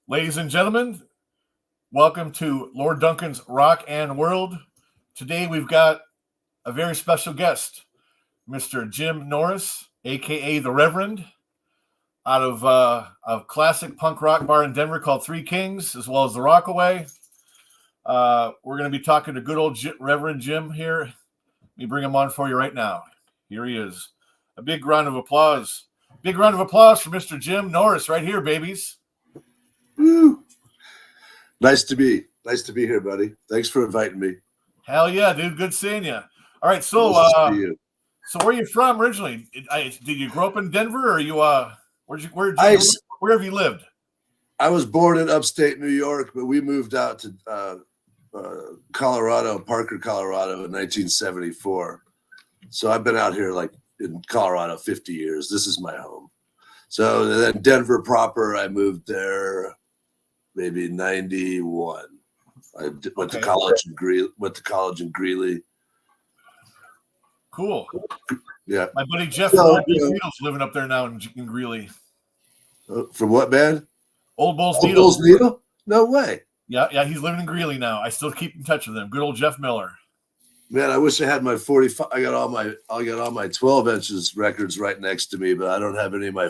Ladies and gentlemen, welcome to Lord Duncan's Rock and World. Today we've got a very special guest, Mr. Jim Norris, a.k.a. the Reverend, out of a classic punk rock bar in Denver called Three Kings, as well as the Rockaway. We're going to be talking to good old Reverend Jim here. Let me bring him on for you right now. Here he is. A big round of applause. Big round of applause for Mr. Jim Norris right here, babies. Woo. Nice to be here, buddy. Thanks for inviting me. Hell yeah, dude. Good seeing you. All right, so so where are you from originally? Did you grow up in Denver, or you where have you lived? I was born in upstate New York, but we moved out to Colorado, Parker, Colorado, in 1974. So I've been out here like in Colorado 50 years. This is my home. So then Denver proper, I moved there maybe 91. I went to college in Greeley. Cool. Yeah. My buddy Jeff from Old Bulls Needles living up there now in Greeley. From what band? Old Bulls Old Bulls Needle? No way. Yeah, he's living in Greeley now. I still keep in touch with him. Good old Jeff Miller. Man, I wish I had my 45. I got all my 12 inches records right next to me, but I don't have any of my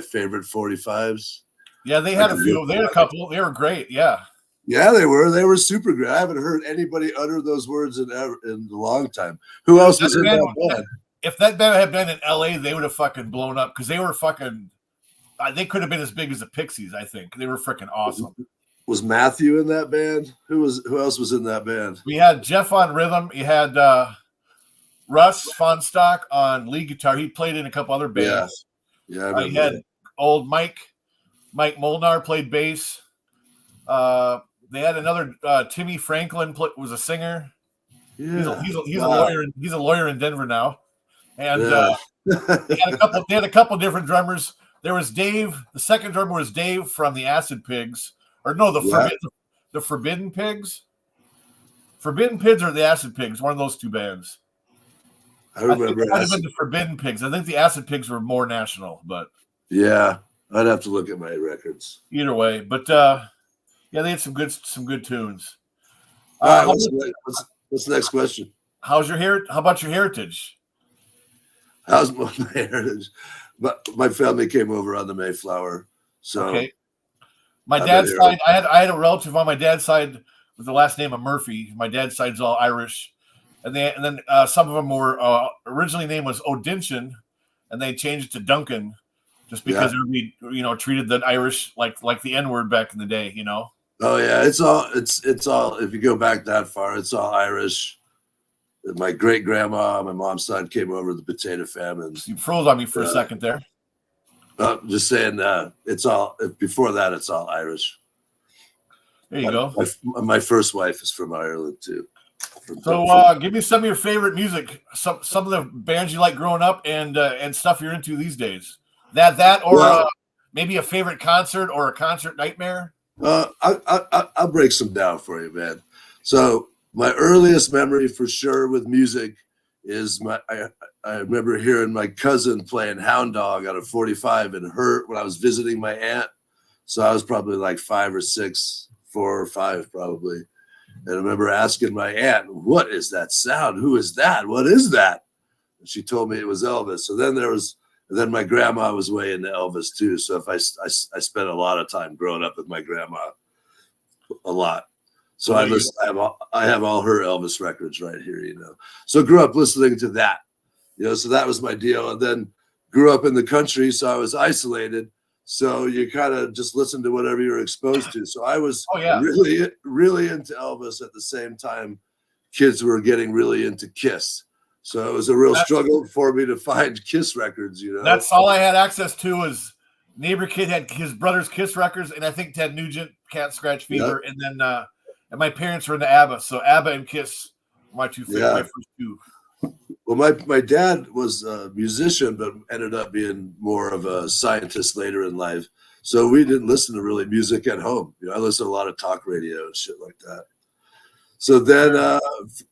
favorite 45s. Yeah, they had a few. They had a couple. They were great. Yeah. Yeah, they were. They were super great. I haven't heard anybody utter those words in a long time. Who else was in that band? If that band had been in LA, they would have fucking blown up because they were fucking. They could have been as big as the Pixies. I think they were freaking awesome. Was Matthew in that band? Who else was in that band? We had Jeff on rhythm. You had Russ Fonstock on lead guitar. He played in a couple other bands. Yeah. You had old Mike Molnar played bass. They had another Timmy Franklin was a singer. Yeah. He's a lawyer. He's a lawyer in Denver now. And they had a couple different drummers. There was Dave. The second drummer was Dave from the Acid Pigs. Or no, the Forbidden Pigs. Forbidden Pigs or the Acid Pigs, one of those two bands. I remember. It might have been the Forbidden Pigs. I think the Acid Pigs were more national, but yeah, I'd have to look at my records. Either way, but yeah, they had some good tunes. All right, what's the next question? How about your heritage? How's my heritage? My family came over on the Mayflower, so. Okay. My dad's side, I had a relative on my dad's side with the last name of Murphy. My dad's side's all Irish, and then some of them were originally name was Odinson, and they changed it to Duncan, just because we treated the Irish like the N-word back in the day, you know. Oh yeah, it's all. If you go back that far, it's all Irish. My great grandma, my mom's side came over the potato famines. You froze on me for a second there. Just saying, it's all before that. It's all Irish. There you go. My first wife is from Ireland too. So, give me some of your favorite music. Some of the bands you like growing up, and stuff you're into these days. Maybe a favorite concert or a concert nightmare. I'll break some down for you, man. So my earliest memory for sure with music is I remember hearing my cousin playing Hound Dog on a 45 in Hurt when I was visiting my aunt. So I was probably like 5 or 6, 4 or 5 probably. And I remember asking my aunt, "What is that sound? Who is that? What is that?" And she told me it was Elvis. So then my grandma was way into Elvis too. So I spent a lot of time growing up with my grandma, a lot. So I have all her Elvis records right here, you know. So grew up listening to that, you know. So that was my deal, and then grew up in the country, so I was isolated. So you kind of just listen to whatever you're exposed to. So I was really, really into Elvis at the same time. Kids were getting really into Kiss. So it was a real struggle for me to find Kiss records, you know. That's all I had access to was neighbor kid had his brother's Kiss records, and I think Ted Nugent, Can't Scratch Fever, and then and my parents were into ABBA, so ABBA and Kiss were my two favorite, my first two. Well, my dad was a musician, but ended up being more of a scientist later in life. So we didn't listen to really music at home. You know, I listened to a lot of talk radio and shit like that. So then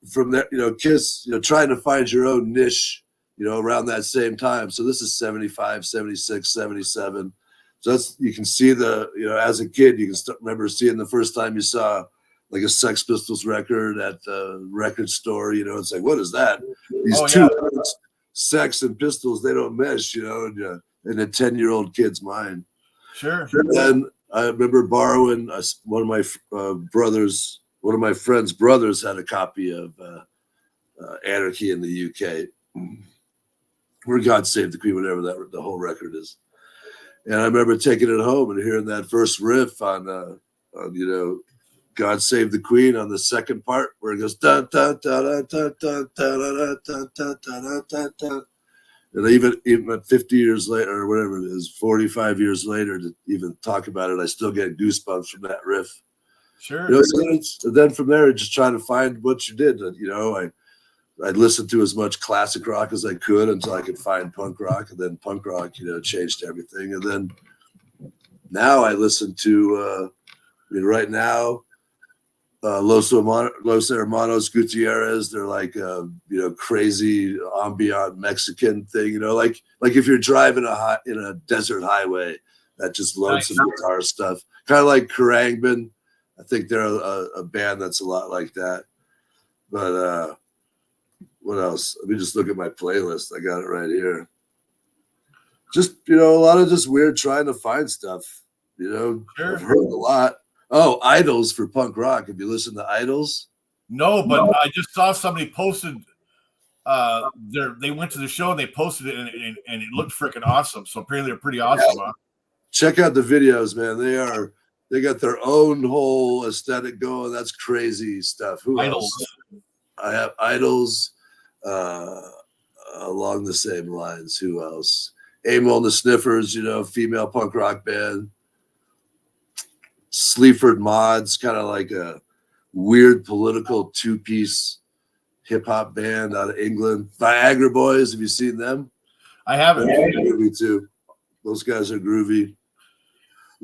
from there, you know, Kiss, you know, trying to find your own niche, you know, around that same time. So this is 75, 76, 77. So you can see as a kid, you can remember seeing the first time you saw like a Sex Pistols record at the record store. It's like, what is that? These two words, sex and pistols, they don't mesh, in a 10-year-old kid's mind. Sure. And then I remember borrowing one of my friend's brothers had a copy of Anarchy in the UK, where God Save the Queen, whatever the whole record is. And I remember taking it home and hearing that first riff on God Save the Queen on the second part, where it goes dun dun dun dun dun dun dun dun dun dun dun dun. And even 50 years later, or whatever it is, 45 years later, to even talk about it, I still get goosebumps from that riff. Sure. So then from there, just trying to find what you did. I'd listen to as much classic rock as I could until I could find punk rock, and then punk rock, changed everything. And then now I listen to, right now, Los Hermanos Gutierrez. They're like, crazy ambient Mexican thing, like if you're driving in a desert highway, that just loads some guitar stuff. Kind of like Khruangbin. I think they're a band that's a lot like that. But what else? Let me just look at my playlist. I got it right here. Just, a lot of just weird trying to find stuff. Sure. I've heard a lot. Oh, Idols for punk rock. Have you listened to Idols? No, but I just saw somebody posted. They went to the show and they posted it, and it looked freaking awesome. So apparently they're pretty awesome. Huh? Check out the videos, man. They got their own whole aesthetic going. That's crazy stuff. Who else? I have Idols along the same lines. Who else? Amon the Sniffers, female punk rock band. Sleaford Mods, kind of like a weird political two-piece hip-hop band out of England. Viagra Boys, have you seen them? I haven't. Me too. Those guys are groovy.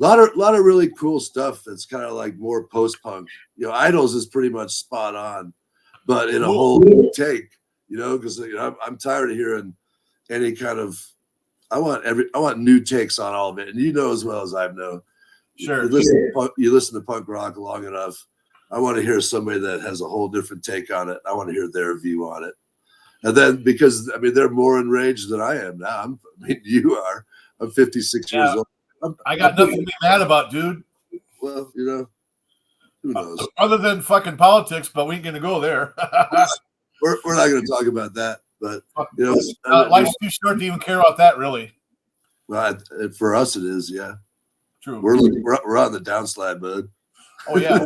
A lot of really cool stuff that's kind of like more post-punk. Idols is pretty much spot on, but in a whole new take, because I'm tired of hearing any kind of. I want new takes on all of it, and as well as I know. Sure. You listen to punk rock long enough. I want to hear somebody that has a whole different take on it. I want to hear their view on it. And then because they're more enraged than I am now. You are. I'm 56 years old. I got nothing to be mad about, dude. Well, who knows? Other than fucking politics, but we ain't gonna go there. we're not gonna talk about that. But life's too short to even care about that, really. Well, for us, it is, yeah. True. We're on the downslide, bud. Oh yeah.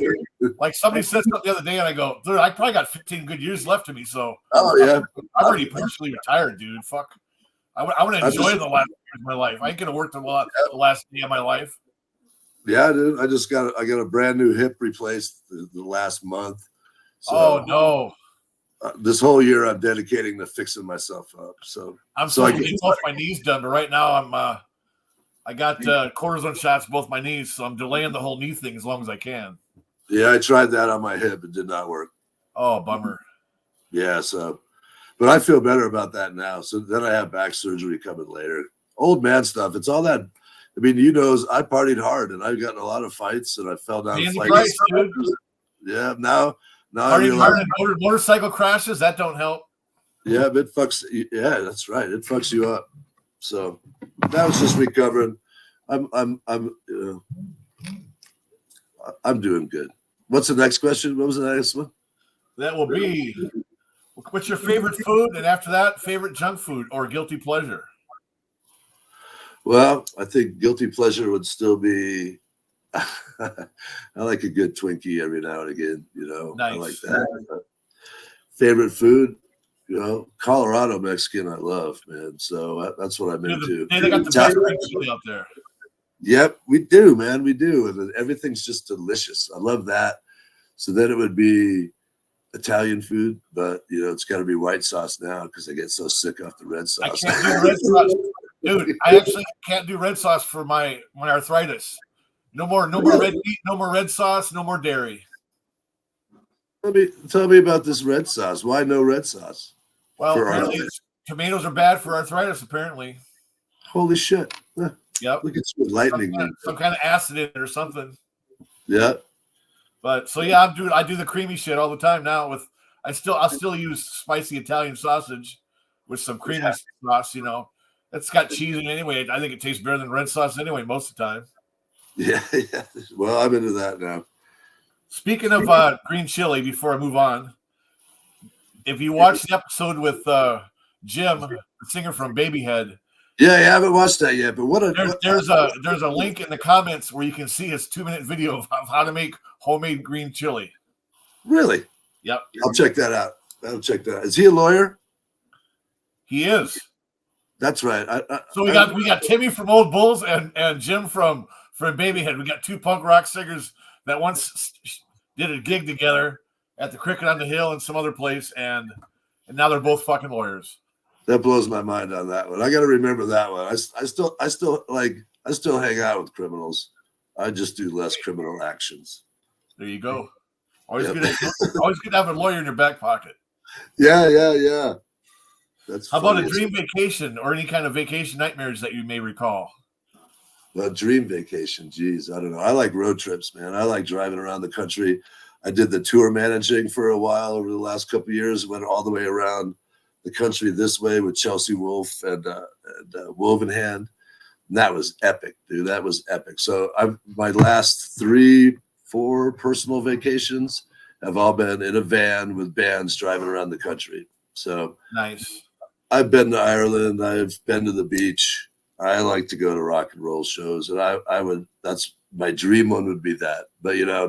Like somebody said something the other day, and I go, dude, I probably got 15 good years left to me. So yeah, I'm already partially retired, dude. Fuck. I want to enjoy the last years of my life. I ain't gonna work the last day of my life. Yeah, dude. I got a brand new hip replaced the last month. So, oh no. This whole year I'm dedicating to fixing myself up. So I'm supposed to get both my knees done, but right now I got cortisone shots both my knees, so I'm delaying the whole knee thing as long as I can. Yeah, I tried that on my hip. It did not work. Oh, bummer. Yeah, but I feel better about that now. So then I have back surgery coming later. Old man stuff. It's all that. I partied hard and I've gotten a lot of fights and I fell down flights. Yeah, now I realize motorcycle crashes, that don't help. Yeah, it fucks. Yeah, that's right. It fucks you up. So that was just recovering. I'm doing good. What's the next question? What was the next one? That will be, what's your favorite food? And after that, favorite junk food or guilty pleasure? Well, I think guilty pleasure would still be, I like a good Twinkie every now and again, Nice. I like that. Favorite food, Colorado Mexican I love, man. So that's what I'm into. They got the best food out there. Yep, we do, man. We do. And everything's just delicious. I love that. So then it would be Italian food, but it's got to be white sauce now because I get so sick off the red sauce. I can't do red sauce. Dude, I actually can't do red sauce for my arthritis. No more red meat, no more red sauce, no more dairy. Tell me about this red sauce. Why no red sauce? Well, apparently tomatoes are bad for arthritis, apparently. Holy shit. Yep. Look at you, lightning. Some kind of acid in it or something. Yeah. But so yeah, I do the creamy shit all the time now. I'll still use spicy Italian sausage with some creamy sauce. You know, it's got cheese in it anyway. I think it tastes better than red sauce anyway most of the time. Yeah. Well, I'm into that now. Speaking of green chili, before I move on, if you watch the episode with Jim, the singer from Babyhead. Yeah, I haven't watched that yet, but there's a link in the comments where you can see his 2-minute video of how to make homemade green chili. Really? Yep. I'll check that out. Is he a lawyer? He is. That's right. So we got Timmy from Old Bulls and Jim from Babyhead. We got two punk rock singers that once did a gig together at the Cricket on the Hill and some other place, and now they're both fucking lawyers. That blows my mind on that one. I got to remember that one. I still hang out with criminals. I just do less criminal actions. There you go. Always good to have a lawyer in your back pocket. Yeah. That's how about a dream vacation or any kind of vacation nightmares that you may recall? Well, dream vacation, geez, I don't know. I like road trips, man. I like driving around the country. I did the tour managing for a while over the last couple of years. Went all the way around the country this way with Chelsea Wolfe and Woven Hand. And that was epic, dude. That was epic. So my last 3-4 personal vacations have all been in a van with bands driving around the country. So nice. I've been to Ireland. I've been to the beach. I like to go to rock and roll shows, and I would. That's my dream one would be that. But now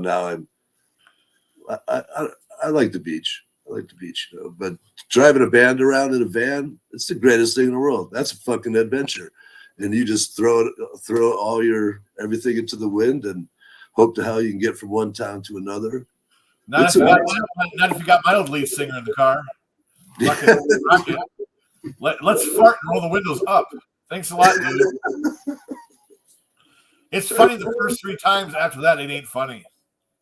I like the beach. I like the beach, But driving a band around in a van, it's the greatest thing in the world. That's a fucking adventure, and you just throw all your everything into the wind and hope to hell you can get from one town to another. Not if you got my old lead singer in the car. Let's fart and roll the windows up. Thanks a lot, dude. It's funny the first 3 times. After that, it ain't funny.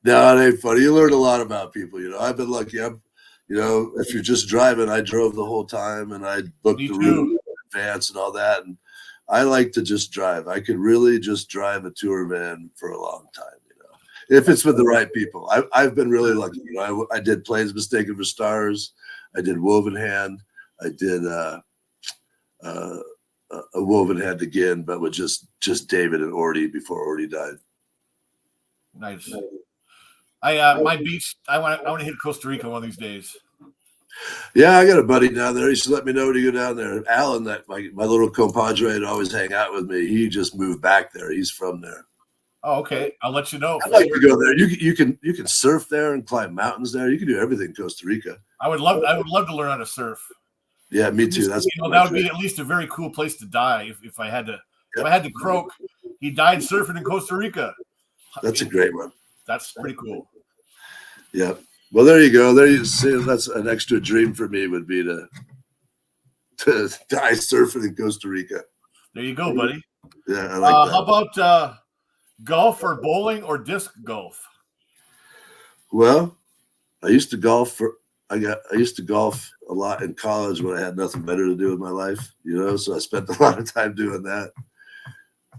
No, it ain't funny. You learn a lot about people. I've been lucky. If you're just driving, I drove the whole time and I booked the route in advance and all that. And I like to just drive. I could really just drive a tour van for a long time. If it's with the right people. I've been really lucky. I did Planes Mistaken for Stars. I did Woven Hand. I did a Woven Hand again, but with just David and Orty before Orty died. Nice. My beach. I want to hit Costa Rica one of these days. Yeah, I got a buddy down there. He should let me know when you go down there. Alan, that my little compadre, would always hang out with me. He just moved back there. He's from there. Oh, okay. I'll let you know. I'd like to go there. You can surf there and climb mountains there. You can do everything in Costa Rica. I would love to learn how to surf. Yeah, me too. That would be at least a very cool place to die if I had to. If I had to croak, he died surfing in Costa Rica. That's a great one. That's pretty cool. Yeah. Well, there you go. There you see. That's an extra dream for me would be to die surfing in Costa Rica. There you go, buddy. Yeah, I like that. How about golf or bowling or disc golf? Well, I used to golf a lot in college when I had nothing better to do with my life, so I spent a lot of time doing that.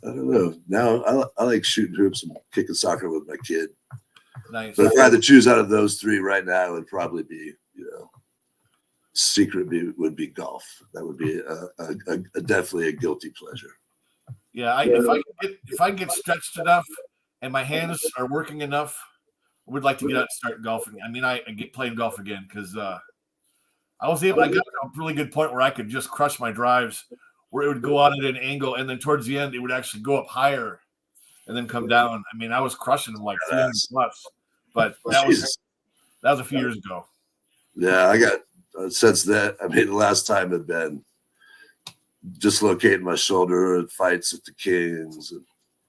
I don't know. Now I like shooting hoops and kicking soccer with my kid. Nice. But if I had to choose out of those 3 right now, it would probably be, would be golf. That would be definitely a guilty pleasure. Yeah, if I get stretched enough and my hands are working enough, I would like to get out and start golfing. I mean, I get playing golf again because I got to a really good point where I could just crush my drives, where it would go out at an angle, and then towards the end it would actually go up higher and then come down. I mean, I was crushing them like 300 plus, but that was a few years ago. Yeah, I got since that. I mean, the last time had been dislocating my shoulder at fights at the Kings. And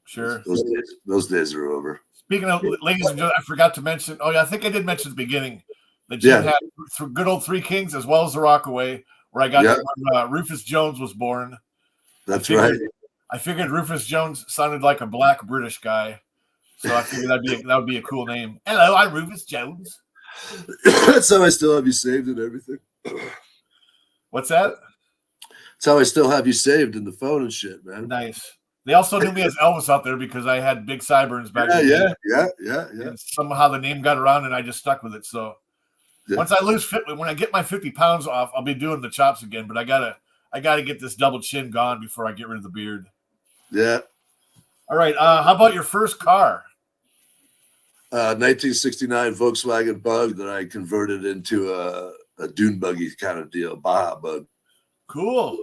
sure, those days are over. Speaking of, ladies and gentlemen, I forgot to mention. Oh yeah, I think I did mention at the beginning that Jim had good old 3 Kings as well as the Rockaway, where I got when Rufus Jones was born. That's right. I figured Rufus Jones sounded like a black British guy, so I figured that would be a cool name. Hello, I'm Rufus Jones. That's how I still have you saved and everything. What's that? That's how I still have you saved in the phone and shit, man. Nice. They also knew me as Elvis out there because I had big sideburns back then. Yeah. And somehow the name got around, and I just stuck with it. So once I when I get my 50 pounds off, I'll be doing the chops again. But I gotta get this double chin gone before I get rid of the beard. Yeah. All right. How about your first car? 1969 Volkswagen Bug that I converted into a dune buggy kind of deal, Baja Bug. Cool.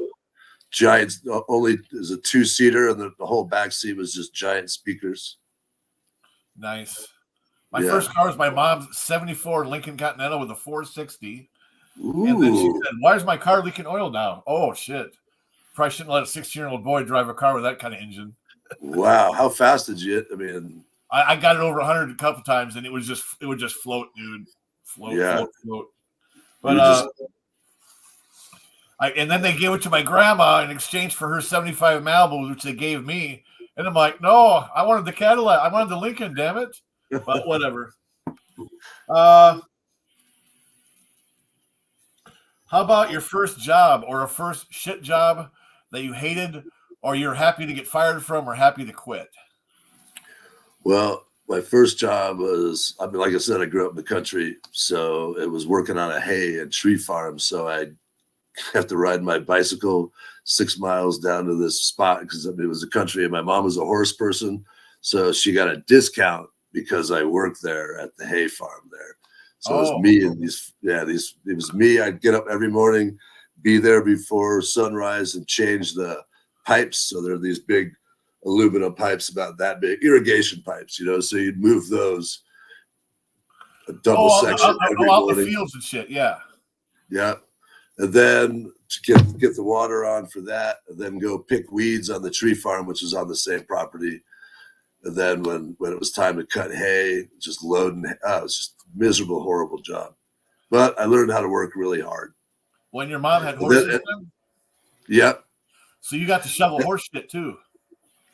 Giant, only is a 2-seater, and the whole back seat was just giant speakers. Nice. My first car was my mom's 74 Lincoln Continental with a 460. Ooh. And then she said, "Why is my car leaking oil now?" Oh, shit. Probably shouldn't let a 16-year-old boy drive a car with that kind of engine. Wow. How fast did you? I mean, I got it over 100 a couple times, and it would just float, dude. Float. But and then they gave it to my grandma in exchange for her 75 Malibu, which they gave me. And I'm like, no, I wanted the Cadillac. I wanted the Lincoln, damn it. But whatever. How about your first job or a first shit job that you hated or you're happy to get fired from or happy to quit? Well, my first job was, I mean, like I said, I grew up in the country, so it was working on a hay and tree farm. So I have to ride my bicycle 6 miles down to this spot because it was the country, and my mom was a horse person, so she got a discount because I worked there at the hay farm there. So it was me and it was me. I'd get up every morning, be there before sunrise, and change the pipes. So there are these big aluminum pipes about that big, irrigation pipes, so you'd move those a double section every out morning. The fields and shit, yeah. And then to get the water on for that, and then go pick weeds on the tree farm, which is on the same property. And then when it was time to cut hay, just loading, it was just a miserable, horrible job. But I learned how to work really hard. When your mom had horses? Yep. So you got to shovel horse shit too.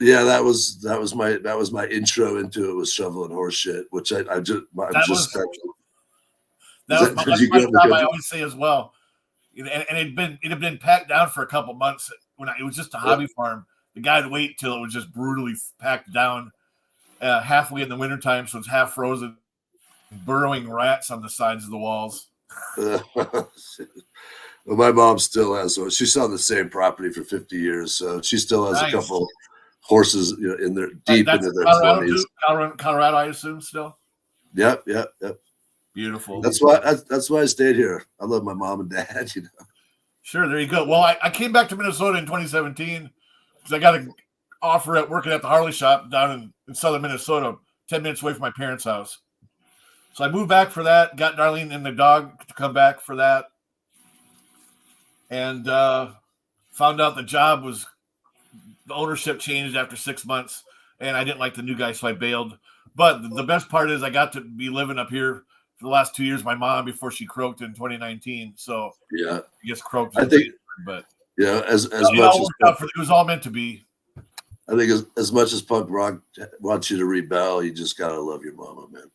Yeah, that was my intro into it, was shoveling horse shit, which that was my job. I always say as well. And it had been packed down for a couple months it was just a hobby farm. The guy would wait till it was just brutally packed down halfway in the wintertime, so it's half frozen, burrowing rats on the sides of the walls. Well, my mom still has one. She's on the same property for 50 years, so she still has a couple horses, in their deep into their 20s. Colorado, I assume, still. Yep. Beautiful. That's why I stayed here. I love my mom and dad. Sure, there you go. Well, I came back to Minnesota in 2017 because I got an offer at working at the Harley shop down in southern Minnesota, 10 minutes away from my parents' house. So I moved back for that. Got Darlene and the dog to come back for that, and found out the ownership changed after 6 months, and I didn't like the new guy, so I bailed. But the best part is I got to be living up here for the last 2 years. My mom, before she croaked in 2019. So yeah, I guess croaked. I think, but as it much it was all meant to be. I think as much as punk rock wants you to rebel, you just gotta love your mama, man.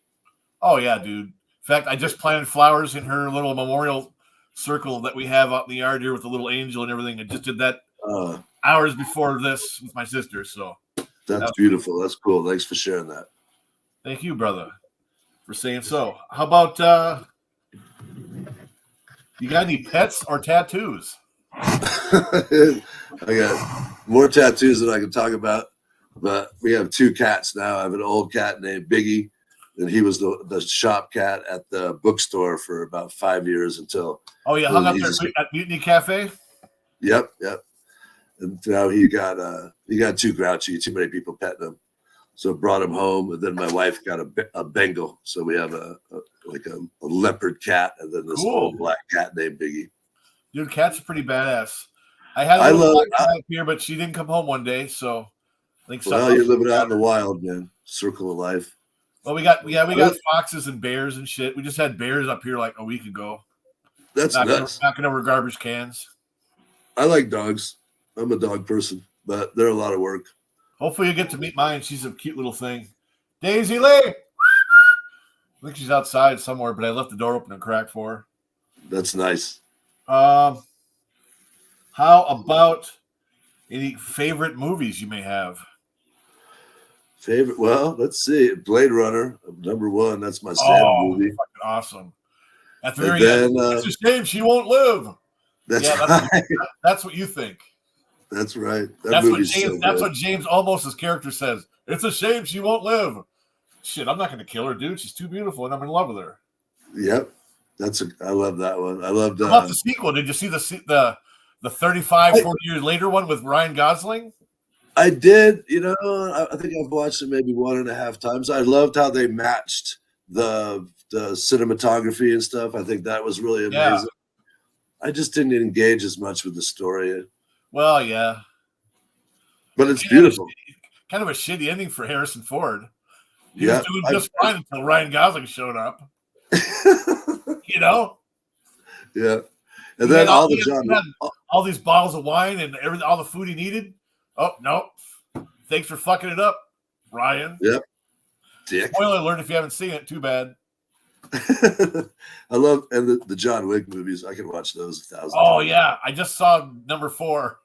Oh yeah, dude. In fact, I just planted flowers in her little memorial circle that we have out in the yard here with the little angel and everything. I just did that hours before this with my sister. So that's beautiful. That's cool. Thanks for sharing that. Thank you, brother, for saying so. How about you got any pets or tattoos? I got more tattoos than I can talk about, but we have 2 cats now. I have an old cat named Biggie, and he was the shop cat at the bookstore for about 5 years until. Oh yeah, hung up there at Mutiny Cafe. Yep. And now he got too grouchy, too many people petting him, so brought him home. And then my wife got a Bengal, so we have a leopard cat, and then this old black cat named Biggie. Dude, cats are pretty badass. I had a little black cat up here, but she didn't come home one day, so I think. Well, you're living out in the wild, man. Circle of life. Well, we got foxes and bears and shit. We just had bears up here like a week ago. That's nuts. Knocking over garbage cans. I like dogs. I'm a dog person, but they're a lot of work. Hopefully you get to meet mine. She's a cute little thing. Daisy Lee! I think she's outside somewhere, but I left the door open and cracked for her. That's nice. How about Any favorite movies you may have? Favorite? Well, let's see. Blade Runner, #1. That's my Sam Oh, movie. fucking awesome. At the And very then end, it's a shame she won't live. that's Yeah, right. that's what you think. That's right. That That's what movie's James. so That's good. what James Almost's character says. It's a shame she won't live. Shit, I'm not going to kill her, dude. She's too beautiful, and I'm in love with her. Yep. I love that one. I loved How about the sequel? Did you see the 35, 40 years later one with Ryan Gosling? I did. I think I've watched it maybe 1.5 times. I loved how they matched the cinematography and stuff. I think that was really amazing. I just didn't engage as much with the story. Well, yeah. But it's beautiful. Kind of a shitty ending for Harrison Ford. He was doing just fine until Ryan Gosling showed up. You know? Yeah. And then all these bottles of wine and all the food he needed. Oh, no. Thanks for fucking it up, Ryan. Yep. Dick. Spoiler alert if you haven't seen it. Too bad. I love the John Wick movies. I can watch those 1,000 Oh, times. yeah. I just saw #4.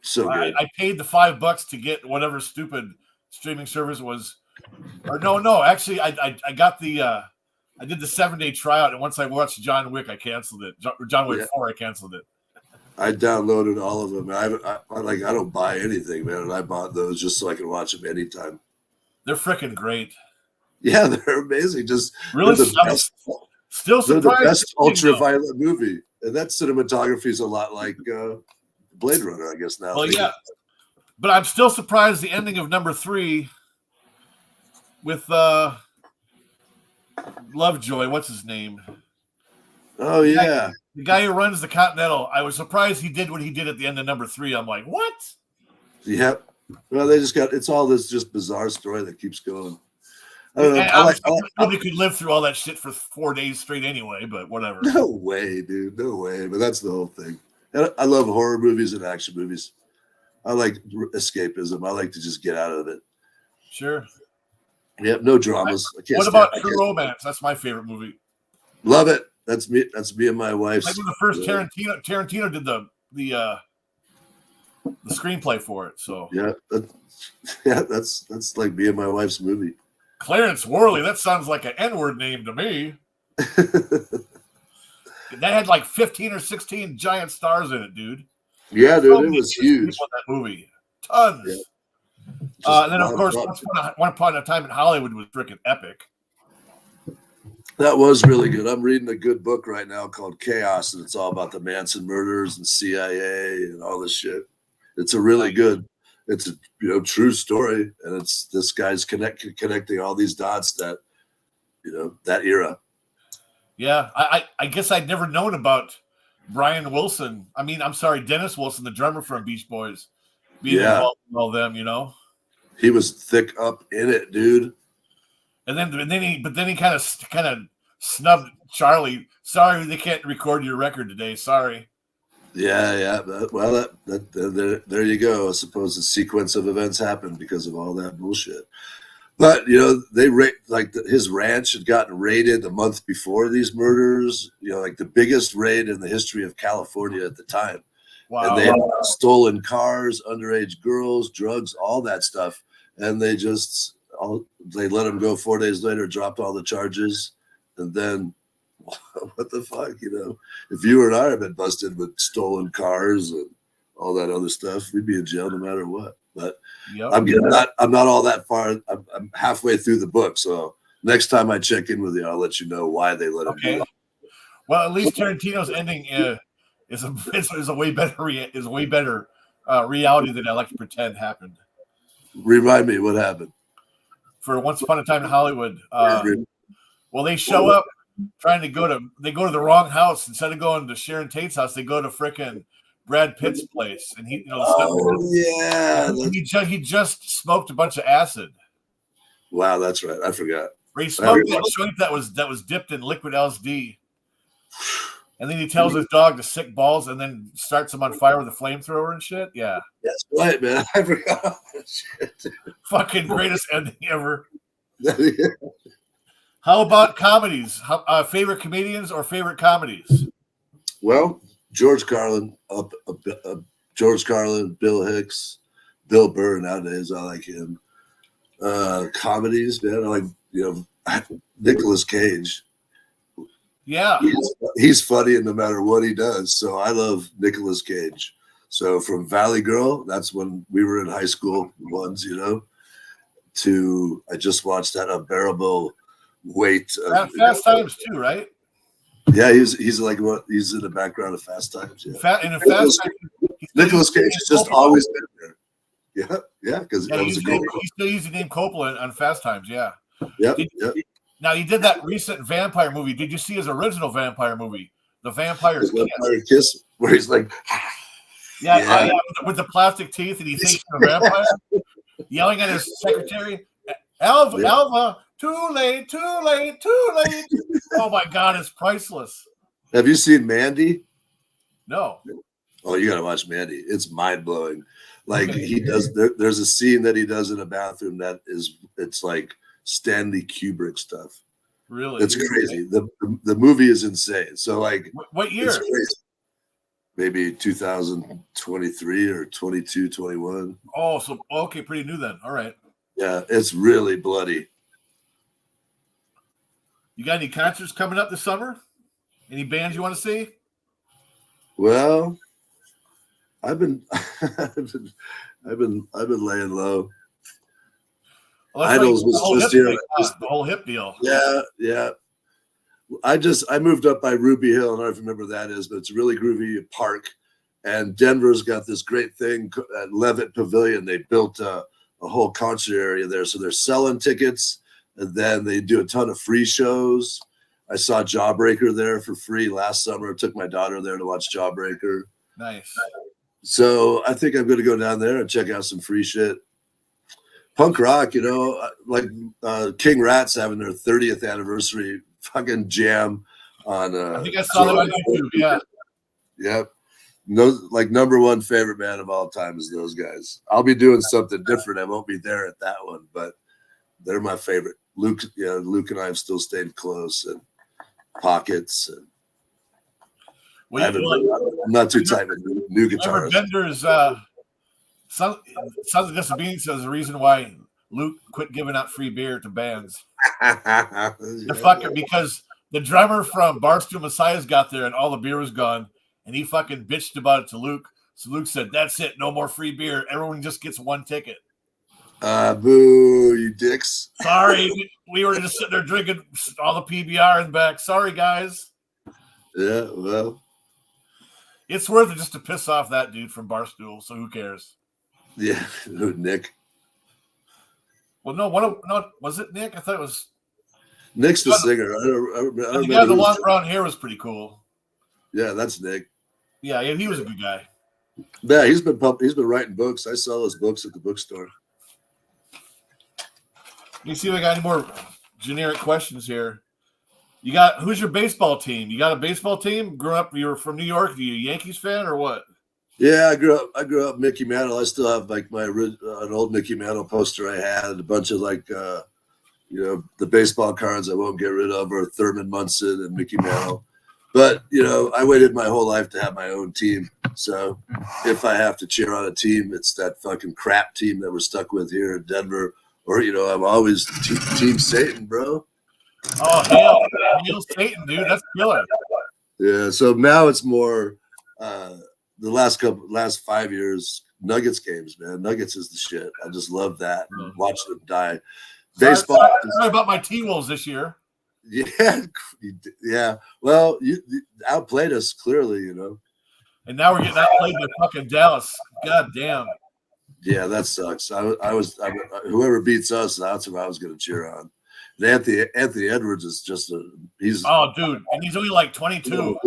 So good. I paid the $5 to get whatever stupid streaming service was. Or no. Actually, I got the I did the 7-day tryout, and once I watched John Wick, I canceled it. John Wick 4, I canceled it. I downloaded all of them. I don't buy anything, man, and I bought those just so I can watch them anytime. They're freaking great. Yeah, they're amazing. Just really, still surprised. They're the best ultra-violent movie, and that cinematography is a lot like Blade Runner, I guess now. Well, yeah, but I'm still surprised the ending of #3 with Lovejoy. What's his name? Oh yeah, the guy who runs the Continental. I was surprised he did what he did at the end of #3. I'm like, what? Yep. Well, they just got it's all this just bizarre story that keeps going. I don't know. Nobody could live through all that shit for 4 days straight anyway, but whatever. No way, dude. No way. But that's the whole thing. And I love horror movies and action movies. I like escapism. I like to just get out of it. Sure. Yep. No dramas. What about True Romance? That's my favorite movie. Love it. That's me. That's me and my wife. Like the first Tarantino did the screenplay for it. So yeah, that's like me and my wife's movie. Clarence Worley. That sounds like an N-word name to me. That had like 15 or 16 giant stars in it, dude. Yeah, dude, it was huge. That movie, tons. Yeah. And then of course, Once Upon a Time in Hollywood was freaking epic. That was really good. I'm reading a good book right now called Chaos, and it's all about the Manson murders and CIA and all this shit. It's a really good. It's a true story, and it's this guy's connecting all these dots that that era. Yeah, I guess I'd never known about Brian Wilson. I mean, I'm sorry, Dennis Wilson, the drummer from Beach Boys, being involved in all them. He was thick up in it, dude. And then he kind of snubbed Charlie. Sorry, they can't record your record today. Sorry. Yeah. Well, there you go. I suppose the sequence of events happened because of all that bullshit. But his ranch had gotten raided the month before these murders. Like the biggest raid in the history of California at the time. Wow. And they had stolen cars, underage girls, drugs, all that stuff, and they let him go 4 days later, dropped all the charges, and then. What the fuck, if you and I had been busted with stolen cars and all that other stuff, we'd be in jail no matter what. But I'm not all that far. I'm halfway through the book, so next time I check in with you, I'll let you know why they let him do it. Well, at least Tarantino's ending is a way better reality than I like to pretend happened. Remind me what happened. For Once Upon a Time in Hollywood, well, they show up trying to go to the wrong house. Instead of going to Sharon Tate's house, they go to frickin' Brad Pitt's place, and he just smoked a bunch of acid. Wow, that's right. I forgot. He smoked that joint that was dipped in liquid LSD, and then he tells his dog to sick balls, and then starts him on fire with a flamethrower and shit. Yeah, that's right, man. I forgot that shit. Fucking greatest ending ever. How about comedies? Favorite comedians or favorite comedies? Well, George Carlin George Carlin, Bill Hicks, Bill Burr. Nowadays, I like him. Comedies, man. I like Nicolas Cage. Yeah, he's funny, and no matter what he does. So I love Nicolas Cage. So from Valley Girl, that's when we were in high school once, to I just watched that Unbearable Weight. Fast Times too, right? Yeah, he's like he's in the background of Fast Times. Yeah, Nicolas Cage has just always been there. Yeah, because that was a great. He still used the name Coppola on Fast Times. Yeah. Yep. Now he did that recent vampire movie. Did you see his original vampire movie, The Vampire's Kiss, where he's like, with the plastic teeth, and he thinks he's a vampire, yelling at his secretary, Alva, too late, too late, too late. Oh my God, it's priceless. Have you seen Mandy? No. Oh, you gotta watch Mandy. It's mind blowing. Like he does. There's a scene that he does in a bathroom it's like Stanley Kubrick stuff. Really? It's crazy. The movie is insane. So like, what year? It's crazy. Maybe 2023 or 22, 21. Oh, so okay, pretty new then. All right. Yeah, it's really bloody. You got any concerts coming up this summer? Any bands you want to see? Well, I've been laying low. Well, Idols was just here. The whole hip deal. Yeah. I moved up by Ruby Hill. I don't know if you remember that is, but it's a really groovy park. And Denver's got this great thing at Levitt Pavilion. They built a whole concert area there. So they're selling tickets, and then they do a ton of free shows. I saw Jawbreaker there for free last summer. I took my daughter there to watch Jawbreaker. Nice. So I think I'm going to go down there and check out some free shit. Punk rock, like King Rat's having their 30th anniversary fucking jam on. I think I saw that on YouTube. Yeah. Yep. Like number one favorite band of all time is those guys. I'll be doing something different. I won't be there at that one, but they're my favorite. Luke and I have still stayed close, and Pockets. And I'm not too tight with new guitars. Bender's Sons of Disobedience is the reason why Luke quit giving out free beer to bands. They're fucking because the drummer from Barstool Messiahs got there and all the beer was gone, and he fucking bitched about it to Luke. So Luke said, "That's it, no more free beer. Everyone just gets one ticket." Boo, you dicks. Sorry, we were just sitting there drinking all the PBR in the back. Sorry, guys. Yeah, well. It's worth it just to piss off that dude from Barstool, so who cares? Yeah, Nick. Well, no, was it Nick? I thought it was Nick's the singer. I don't the guy with the long brown hair was pretty cool. Yeah, that's Nick. Yeah, he was a good guy. Yeah, he's been writing books. I sell his books at the bookstore. You see if I got any more generic questions here. Who's your baseball team? You got a baseball team? Grew up, you were from New York. Are you a Yankees fan or what? Yeah, I grew up Mickey Mantle. I still have like an old Mickey Mantle poster I had, a bunch of like the baseball cards I won't get rid of are Thurman Munson and Mickey Mantle. But I waited my whole life to have my own team. So if I have to cheer on a team, it's that fucking crap team that we're stuck with here in Denver. Or I'm always Team Satan, bro. Oh, hail Satan, dude. That's killer. Yeah, so now it's more the last 5 years, Nuggets games, man. Nuggets is the shit. I just love that. Watch them die. Baseball. Sorry about my T-Wolves this year. Yeah. Well, you outplayed us clearly, And now we're getting outplayed by fucking Dallas. God damn. Yeah, that sucks. Whoever beats us, that's who I was going to cheer on. And Anthony Edwards is just he's. Oh, dude, and he's only like 22.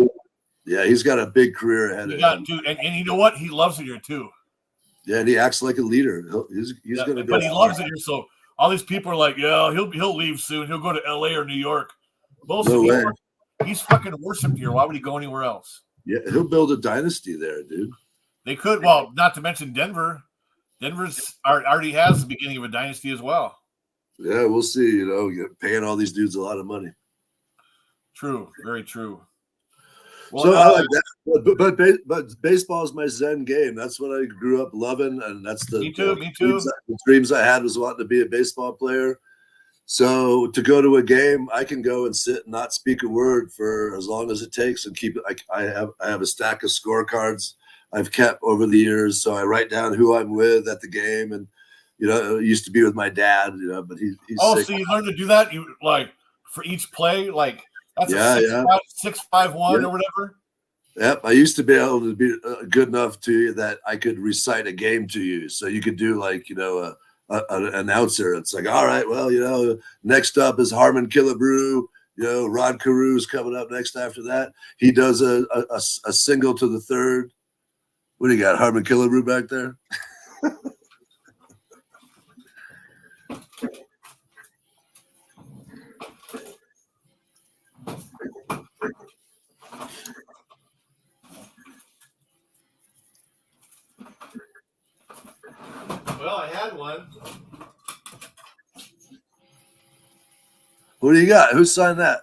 Yeah, he's got a big career ahead of him. Dude, and you know what? He loves it here too. Yeah, and he acts like a leader. He's going to go. But he loves it here. So all these people are like, "Yeah, he'll leave soon. He'll go to LA or New York." No way. He's fucking worshipped here. Why would he go anywhere else? Yeah, he'll build a dynasty there, dude. They could. Well, not to mention Denver. Denver's already has the beginning of a dynasty as well. Yeah, we'll see. Paying all these dudes a lot of money. True, very true. Well, So I like that, but baseball is my Zen game. That's what I grew up loving, and that's me too. the dreams I had was wanting to be a baseball player. So to go to a game, I can go and sit and not speak a word for as long as it takes and keep it. I have a stack of scorecards I've kept over the years, so I write down who I'm with at the game, and it used to be with my dad, but he's sick. So you learned to do that? You like for each play, like that's Yeah, a 6-5-1 yeah. or whatever. Yep, I used to be able to be good enough to you that I could recite a game to you, so you could do like an announcer. It's like, all right, well, next up is Harmon Killebrew. Rod Carew's coming up next after that. He does a single to the third. What do you got, Harmon Killebrew back there? Well, I had one. What do you got? Who signed that?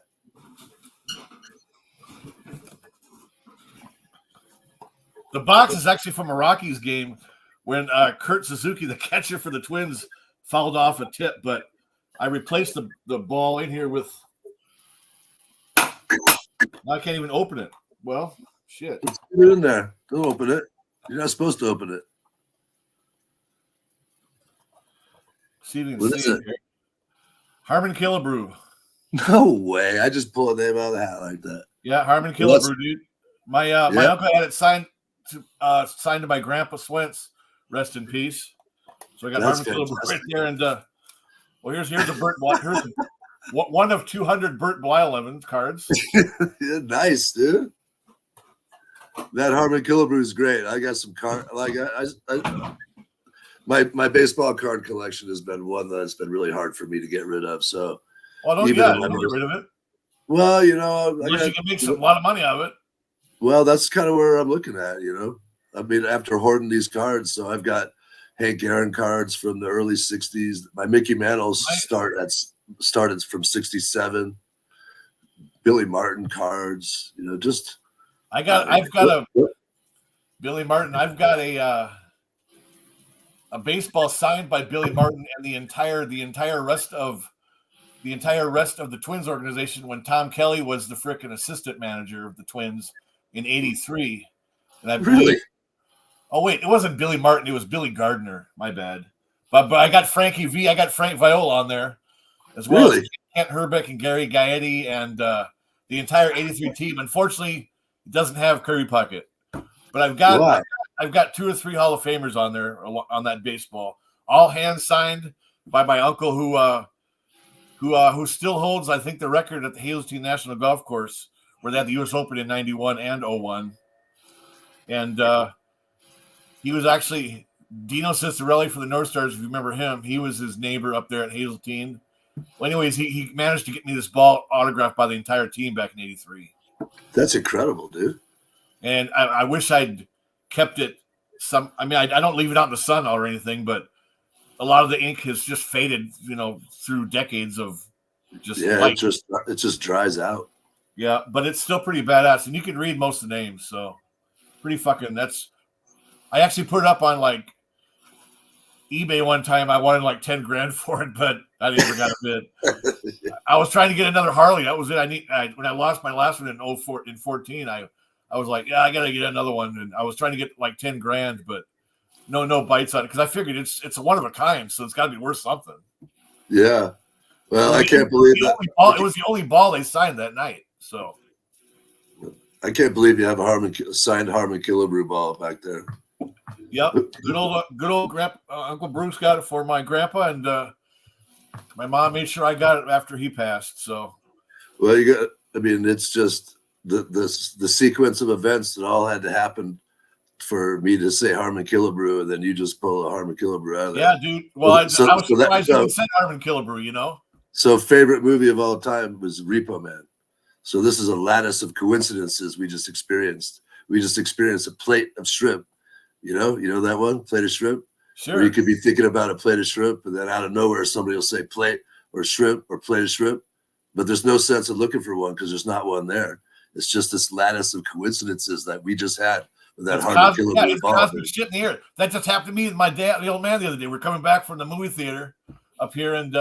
The box is actually from a Rockies game when Kurt Suzuki, the catcher for the Twins, fouled off a tip, but I replaced the ball in here with. Now I can't even open it. Well, shit. Put it in there. Don't open it. You're not supposed to open it. See if you can What see is it it? here. Harmon Killebrew. No way. I just pull a name out of the hat like that. Yeah, Harmon Well, Killebrew, dude. My uncle had it signed to my grandpa Swentz. Rest in peace. So I got That's Harmon Killebrew right fantastic. there, and here's a Burt. Here's one of 200 Burt Blyleven cards. Yeah, nice, dude. That Harmon Killebrew is great. I got some card like my baseball card collection has been one that's been really hard for me to get rid of. So Well, don't Even get in my rid of it. well, Unless you can make a lot of money out of it. well, that's kind of where I'm looking at, I mean, after hoarding these cards, so I've got Hank Aaron cards from the early 60s. My Mickey Mantles started from 67. Billy Martin cards, just I've got a Billy Martin. I've got a baseball signed by Billy Martin and the entire rest of the Twins organization when Tom Kelly was the frickin' assistant manager of the Twins in '83. And I believe, really. oh wait, it wasn't Billy Martin, it was Billy Gardner. My bad. But I got Frankie V. I got Frank Viola on there as well Really? as Kent Herbeck and Gary Gaetti and the entire '83 team. Unfortunately, it doesn't have Kirby Puckett, but I've got 2 or 3 Hall of Famers on there on that baseball, all hand signed by my uncle who still holds, I think, the record at the Hazeltine National Golf Course where they had the U.S. Open in '91 and '01. And he was actually Dino Cicerelli for the North Stars, if you remember him. He was his neighbor up there at Hazeltine. Well, anyways, he managed to get me this ball autographed by the entire team back in '83. That's incredible, dude. And I wish I'd kept it. I don't leave it out in the sun or anything, but a lot of the ink has just faded, through decades of just light. It just dries out. Yeah, but it's still pretty badass, and you can read most of the names, so pretty fucking. I actually put it up on like eBay one time. I wanted like 10 grand for it, but I never got a bid. I was trying to get another Harley. That was it. When I lost my last one in 14, I was like, yeah, I gotta get another one, and I was trying to get like 10 grand, but no bites on it because I figured it's a one of a kind, so it's got to be worth something. Yeah. Well, I can't believe that. It was the only ball they signed that night. So I can't believe you have a signed Harmon Killebrew ball back there. Yep, good old grandpa, Uncle Bruce got it for my grandpa, and my mom made sure I got it after he passed. So, well, it's just the sequence of events that all had to happen for me to say Harmon Killebrew, and then you just pull a Harmon Killebrew out of there. Yeah, dude. Well, I was surprised you said Harmon Killebrew. So, favorite movie of all time was Repo Man. So this is a lattice of coincidences we just experienced. We just experienced a plate of shrimp. You know that one, plate of shrimp? Sure. Or you could be thinking about a plate of shrimp, and then out of nowhere, somebody will say plate or shrimp or plate of shrimp. But there's no sense of looking for one because there's not one there. It's just this lattice of coincidences that we just had with that It's hard to kill it's cosmic shit in the air. That just happened to me and my dad, the old man, the other day. We're coming back from the movie theater up here, and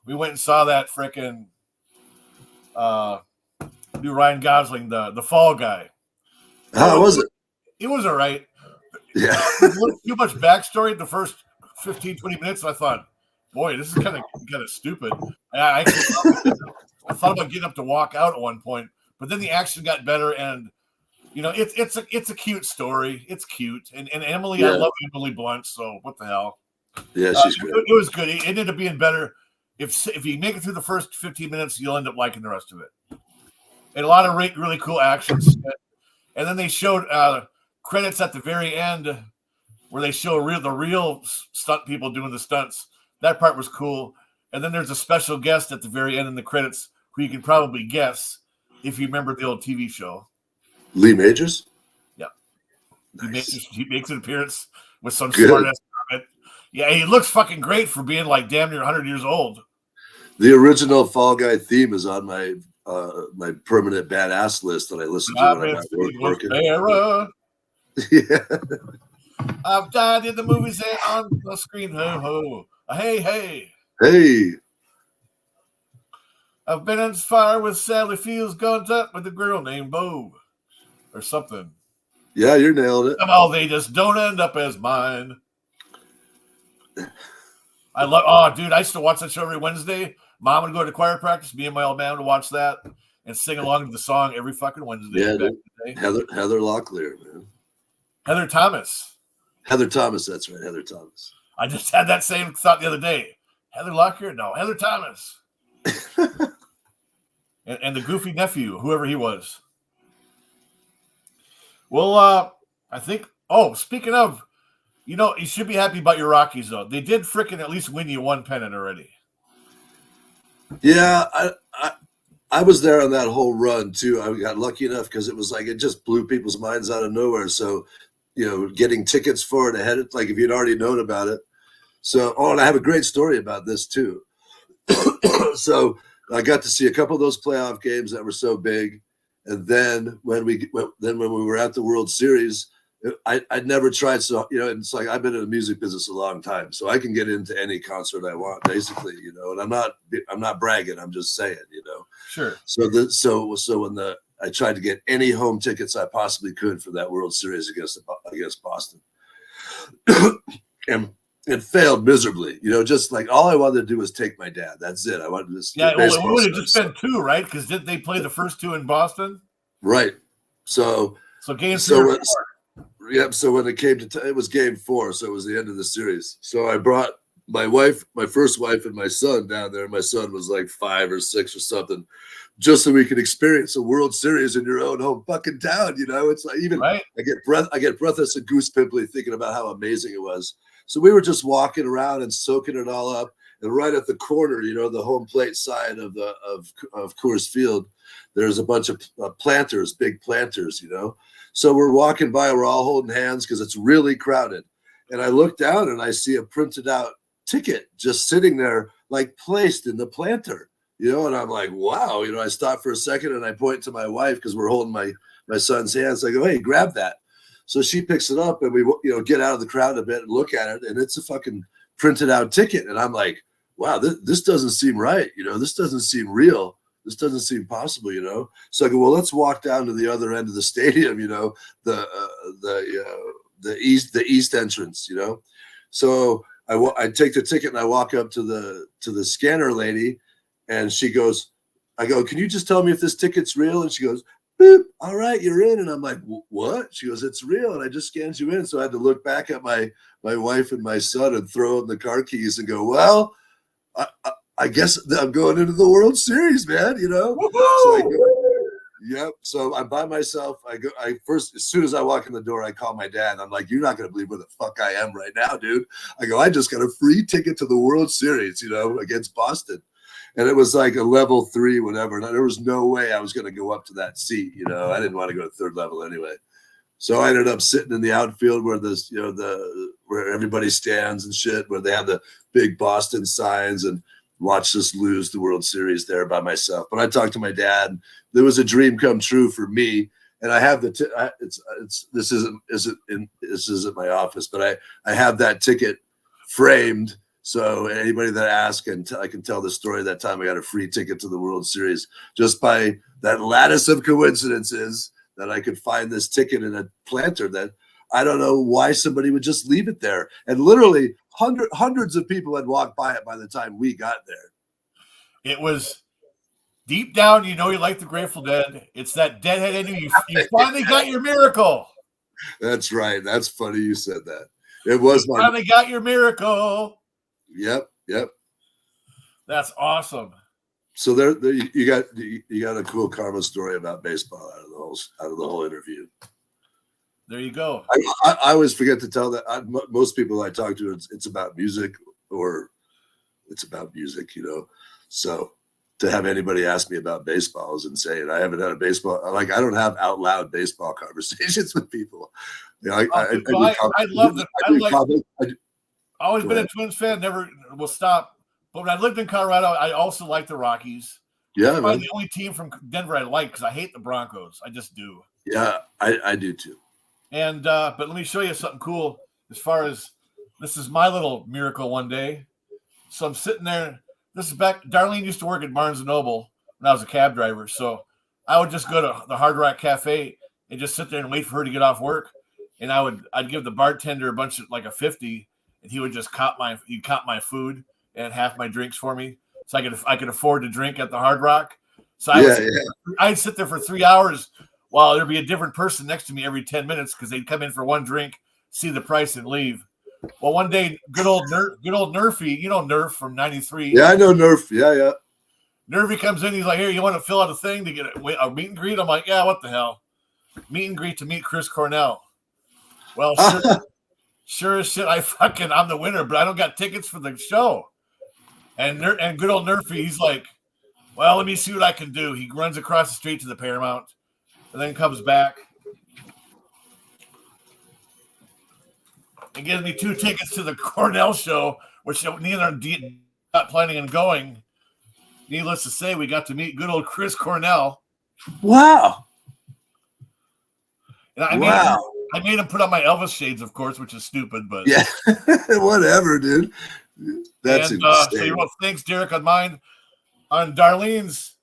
we went and saw that frickin' new Ryan Gosling, the Fall Guy. How was it? It was all right. Yeah. Too much backstory the first 15, 20 minutes. I thought, boy, this is kind of stupid. I thought about getting up to walk out at one point, but then the action got better, and you know, it's a cute story. It's cute, and Emily, I love Emily Blunt. So what the hell? Yeah, she's great. It was good. It ended up being better. If you make it through the first 15 minutes, you'll end up liking the rest of it. And a lot of really cool actions. And then they showed credits at the very end where they show the real stunt people doing the stunts. That part was cool. And then there's a special guest at the very end in the credits who you can probably guess if you remember the old TV show. Lee Majors? Yeah. Nice. He makes an appearance with some smart-ass comment. Yeah, he looks fucking great for being like damn near 100 years old. The original Fall Guy theme is on my my permanent badass list that I listen to when I'm at work working. Yeah. I've died in the movies and on the screen. Ho ho. Hey, hey. Hey. I've been in fire with Sally Fields, guns up with a girl named Bo. Or something. Yeah, you nailed it. Somehow they just don't end up as mine. Oh, dude, I used to watch that show every Wednesday. Mom would go to choir practice. Me and my old man would watch that and sing along to the song every fucking Wednesday. Yeah, Heather Locklear, man. Heather Thomas. Heather Thomas, that's right. Heather Thomas. I just had that same thought the other day. Heather Locklear? No, Heather Thomas. and the goofy nephew, whoever he was. Well, I think, speaking of, you should be happy about your Rockies, though. They did frickin' at least win you one pennant already. Yeah, I was there on that whole run, too. I got lucky enough because it was like it just blew people's minds out of nowhere. So, getting tickets for it ahead of, like, if you'd already known about it. So, and I have a great story about this, too. So, I got to see a couple of those playoff games that were so big. And then when we were at the World Series, I'd never tried. So, it's like I've been in the music business a long time, so I can get into any concert I want, basically, and I'm not bragging. I'm just saying, Sure. So when I tried to get any home tickets I possibly could for that World Series against Boston, and it failed miserably. Just like all I wanted to do was take my dad. That's it. I wanted to. Yeah, it would have just been two, right? Because didn't they play the first two in Boston? Right. So game 3. Yep. So when it came to it was game 4, so it was the end of the series. So I brought my wife, my first wife, and my son down there. My son was like 5 or 6 or something, just so we could experience a World Series in your own home fucking town. It's like even right. I get breathless and goose pimply thinking about how amazing it was. So we were just walking around and soaking it all up. And right at the corner, the home plate side of Coors Field, there's a bunch of planters, big planters, So we're walking by, we're all holding hands because it's really crowded. And I look down and I see a printed out ticket just sitting there, like placed in the planter, and I'm like, wow, I stop for a second and I point to my wife because we're holding my son's hands. I go, hey, grab that. So she picks it up and we, get out of the crowd a bit and look at it, and it's a fucking printed out ticket. And I'm like, wow, this doesn't seem right. This doesn't seem real. This doesn't seem possible, So I go, well, let's walk down to the other end of the stadium, the east entrance, So I take the ticket and I walk up to the scanner lady, and she goes, I go, can you just tell me if this ticket's real? And she goes, boop, all right, you're in. And I'm like, what? She goes, it's real. And I just scanned you in. So I had to look back at my wife and my son and throw them the car keys and go, well, I guess I'm going into the World Series, man, So I go, yep. So I'm by myself. First, as soon as I walk in the door, I call my dad. I'm like, you're not going to believe where the fuck I am right now, dude. I go, I just got a free ticket to the World Series, against Boston. And it was like a level 3, whatever. And there was no way I was going to go up to that seat. I didn't want to go to third level anyway. So I ended up sitting in the outfield where where everybody stands and shit, where they have the big Boston signs. And watched us lose the World Series there by myself. But I talked to my dad. There was a dream come true for me. And I have this isn't my office, but I have that ticket framed. So anybody that asks, I can tell the story. That time I got a free ticket to the World Series just by that lattice of coincidences that I could find this ticket in a planter that I don't know why somebody would just leave it there. And literally hundreds of people had walked by it by the time we got there. It was deep down, you like the Grateful Dead. It's that deadhead in you. You finally got your miracle. That's right. That's funny you said that. It was you finally got your miracle. Yep. That's awesome. So there you got a cool karma story about baseball out of the whole interview. There you go. I always forget to tell that most people I talk to, it's about music or it's about music, So to have anybody ask me about baseball is insane. I haven't had a baseball, I don't have out loud baseball conversations with people. I love it. I've always been a Twins fan, never will stop. But when I lived in Colorado, I also liked the Rockies. Yeah, it's probably the only team from Denver I like because I hate the Broncos. I just do. Yeah, I do too. And but let me show you something cool. As far as this is my little miracle one day. So I'm sitting there. This is back. Darlene used to work at Barnes and Noble when I was a cab driver. So I would just go to the Hard Rock Cafe and just sit there and wait for her to get off work. And I'd give the bartender a bunch of like a 50, and he would just cop my food and half my drinks for me, so I could afford to drink at the Hard Rock. So I'd sit there for 3 hours while there'd be a different person next to me every 10 minutes because they'd come in for one drink, see the price, and leave. Well, one day, good old Nerfy, Nerf from '93. Yeah, I know Nerf. Yeah. Nerfy comes in. He's like, "Here, you want to fill out a thing to get a meet and greet?" I'm like, "Yeah, what the hell? Meet and greet to meet Chris Cornell." Well, sure as shit, I'm the winner, but I don't got tickets for the show. And good old Nerfy, he's like, "Well, let me see what I can do." He runs across the street to the Paramount, and then comes back and gives me 2 tickets to the Cornell show, which neither are not planning on going. Needless to say, we got to meet good old Chris Cornell. Wow. And I made him put on my Elvis shades, of course, which is stupid, but yeah, whatever, dude. That's insane. So he wrote, "Thanks, Derek." On mine, on Darlene's,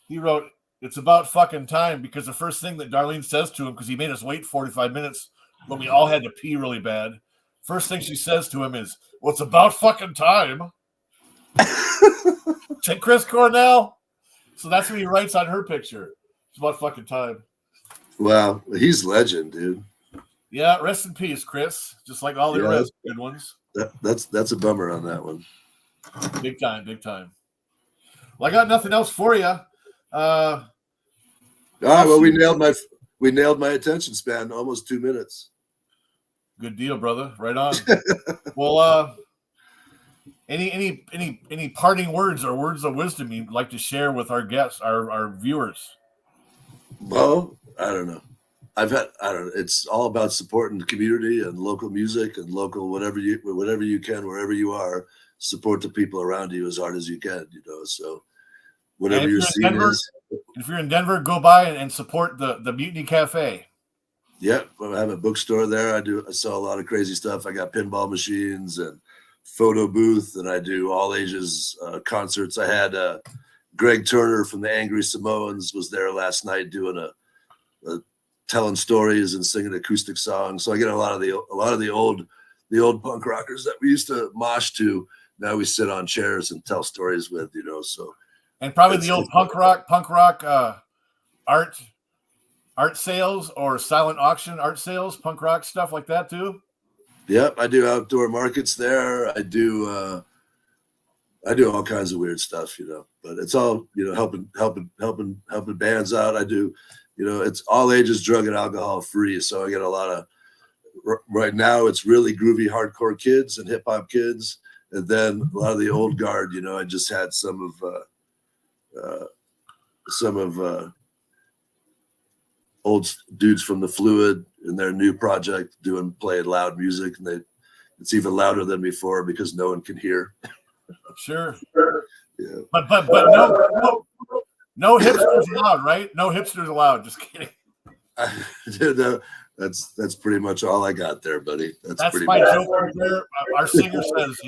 he wrote, "It's about fucking time," because the first thing that Darlene says to him, because he made us wait 45 minutes when we all had to pee really bad. First thing she says to him is, "Well, it's about fucking time." To Chris Cornell. So that's what he writes on her picture. It's about fucking time. Wow, he's legend, dude. Yeah, rest in peace, Chris. Just like all the rest good ones. That's a bummer on that one. Big time. Well, I got nothing else for you. All right, well, we nailed my attention span, almost 2 minutes. Good deal, brother. Right on. Well, any parting words or words of wisdom you'd like to share with our guests, our viewers? Well, I don't know. It's all about supporting the community and local music and local whatever you can, wherever you are, support the people around you as hard as you can, So whatever your scene is. If you're in Denver, go by and support the Mutiny Cafe. Yep, I have a bookstore there. I sell a lot of crazy stuff. I got pinball machines and photo booth, and I do all ages concerts. I had Greg Turner from the Angry Samoans was there last night doing a telling stories and singing acoustic songs. So I get a lot of the old punk rockers that we used to mosh to. Now we sit on chairs and tell stories with, So and probably the old punk rock art sales or silent auction art sales, punk rock stuff like that too. Yep, I do outdoor markets there. I do all kinds of weird stuff, But it's all helping bands out. I do, it's all ages, drug and alcohol free. So I get a lot of. Right now, it's really groovy, hardcore kids and hip hop kids, and then a lot of the old guard. I just had some of old dudes from the Fluid in their new project playing loud music, and it's even louder than before because no one can hear. Sure. Yeah. But no hipsters allowed, right? No hipsters allowed. Just kidding. Dude, that's pretty much all I got there, buddy. That's pretty my much joke right there. Our singer says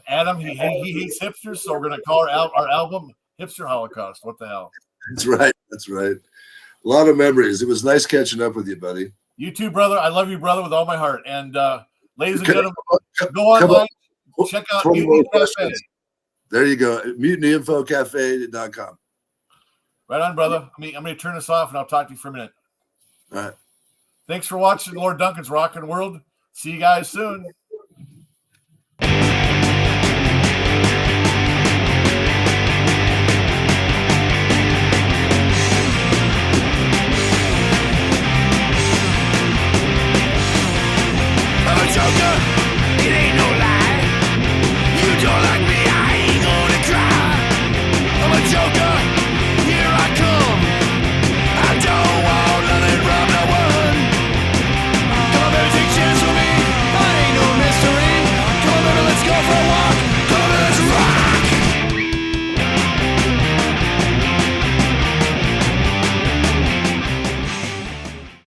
Adam he hates hipsters, so we're gonna call our album Hipster Holocaust. What the hell? That's right. That's right. A lot of memories. It was nice catching up with you, buddy. You too, brother. I love you, brother, with all my heart. And ladies and gentlemen, go online, check out Mutiny Cafe. There you go. MutinyInfoCafe.com. Right on, brother. I'm going to turn this off, and I'll talk to you for a minute. All right. Thanks for watching Lord Duncan's Rockin' World. See you guys soon. Joker, it ain't no